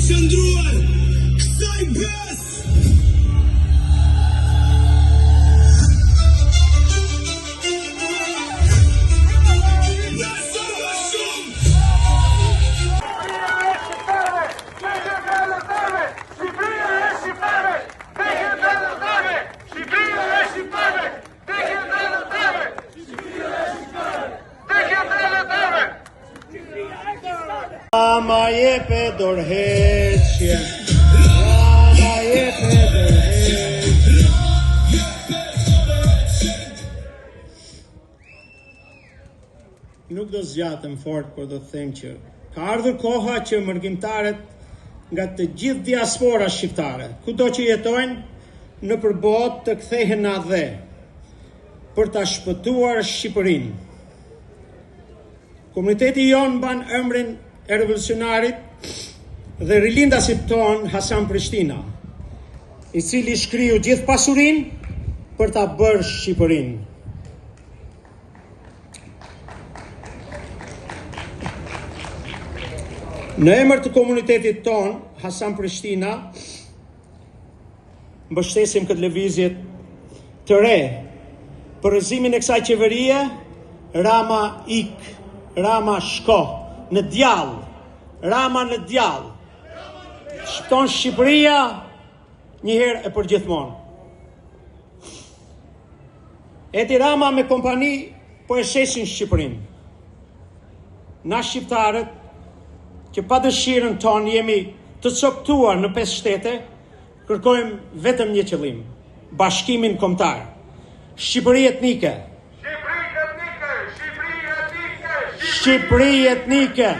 qëndruar kësaj bes. Ma jepe dorëheqje, ma jepe dorëheqje. Nuk do zgjatëm fort, por do të them që ka ardhur koha që mërgjimtarët nga të gjithë diaspora shqiptare, kudo që jetojnë në përbot, të kthehen në dhe për ta shpëtuar Shqipërinë. Komuniteti jonë ban emrin e revolucionarit dhe rilindasit ton Hasan Prishtina, i cili shkriu gjithë pasurin për ta bërë Shqipërinë. Në emër të komunitetit ton, Hasan Prishtina, mbështesim këtë lëvizje të re për rëzimin e kësaj qeverie. Rama ik, Rama shko në djallë, Rama në djallë. Shpëton Shqipëria njëherë e për gjithmonë. Edi Rama me kompani po e shesin Shqipërinë. Na shqiptarët që pa dëshirën tonë jemi të coptuar në 5 shtete, kërkojmë vetëm një qëllim: bashkimin kombëtar. Shqipëri etnike. Shqipëri etnike.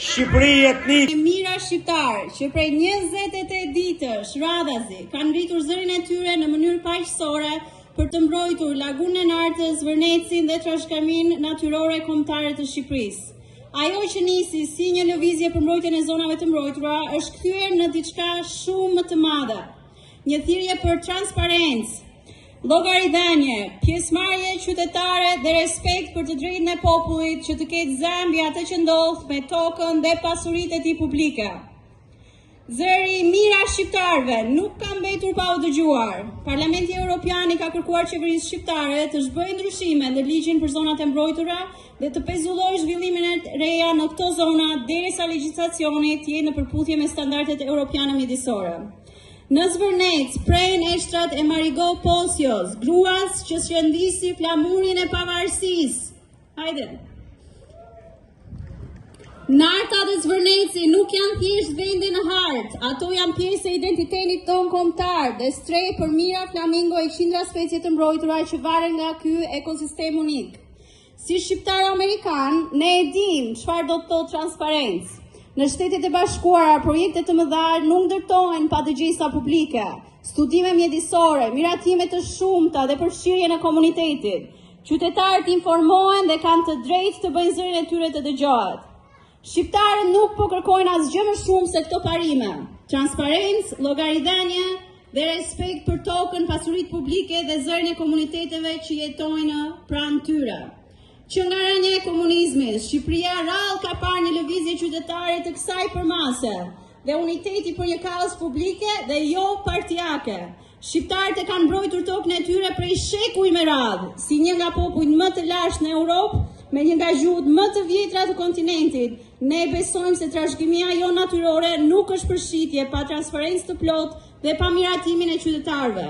Shqipëri etnike. Mira shqiptar që prej 28 ditësh radhazi kanë ngritur zërin e tyre në mënyrë paqësore për të mbrojtur lagunën e Nartës, Vërnecin dhe trashëgiminë natyrore kombëtare të Shqipërisë. Ajo që nisi si një lëvizje për mbrojtjen e zonave të mbrojtura është kthyer në diçka shumë më të madhe. Një thirrje për transparencë, llogaridhënie, pjesëmarrje qytetare dhe respekt për të drejtën e popullit që të ketë zënë mbi atë që ndodh me tokën dhe pasuritë e tij publike. Zëri i mira shqiptarëve nuk ka mbetur pa u dëgjuar. Parlamenti Evropian i ka kërkuar qeverisë shqiptare të zhbëjë ndryshime në ligjin për zonat e mbrojtura dhe të pezullojë zhvillimin e reja në këto zona derisa legjislacioni të jetë në përputhje me standardet europiane mjedisore. Në Zvërnec, prejnë eshtrat e Marigo Posios, gruas që shëndisi flamurin e pavarësisë. Hajde. Narta dhe Zvërneci nuk janë thjesht vende në hartë, ato janë pjesë e identitetit ton kombëtar dhe strej për mira flamingo e qindra specie të mbrojtura që varen nga ky ekosistem unik. Si shqiptar amerikan, ne e dim çfarë do të thotë transparencë. Në Shtetet e Bashkuara, projekte të mëdha nuk ndërtohen pa dëgjesa publike, studime mjedisore, miratime të shumta dhe përfshirje në komunitetin. Qytetarët informohen dhe kanë të drejtë të bëjnë zërin e tyre të dëgjohet. Shqiptarët nuk po kërkojnë asgjë më shumë se këto parime: transparencë, llogaridhënie dhe respekt për tokën, pasuritë publike dhe zërin e komuniteteve që jetojnë pranë tyre. Që nga rënja e komunizmit, Shqipëria rrallë ka parë një lëvizje qytetare të kësaj përmase dhe uniteti për një kaos publike dhe jo partijake. Shqiptarët e kanë mbrojtur tokën e tyre prej shekuj me radhë, si një nga popujt më të lashtë në Europë, me një nga gjuhët më të vjetra të kontinentit. Ne besojmë se trashëgimia jo natyrore nuk është përshitje pa transparencë të plotë dhe pa miratimin e qytetarëve.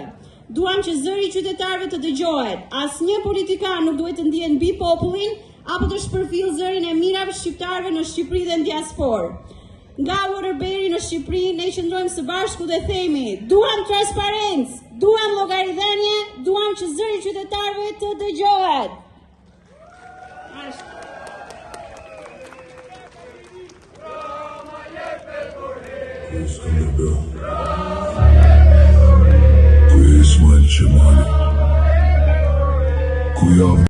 Duam që zëri i qytetarëve të dëgjohet. Asnjë politikan nuk duhet të ndihet mbi popullin apo të shpërfillë zërin e mirave shqiptarëve në Shqipëri dhe në diasporë. Nga Waterbury në Shqipëri ne qëndrojmë së bashku dhe themi: duam transparencë, duam llogaridhënie, duam që zëri i qytetarëve të dëgjohet. Ismail Qemali, ku jam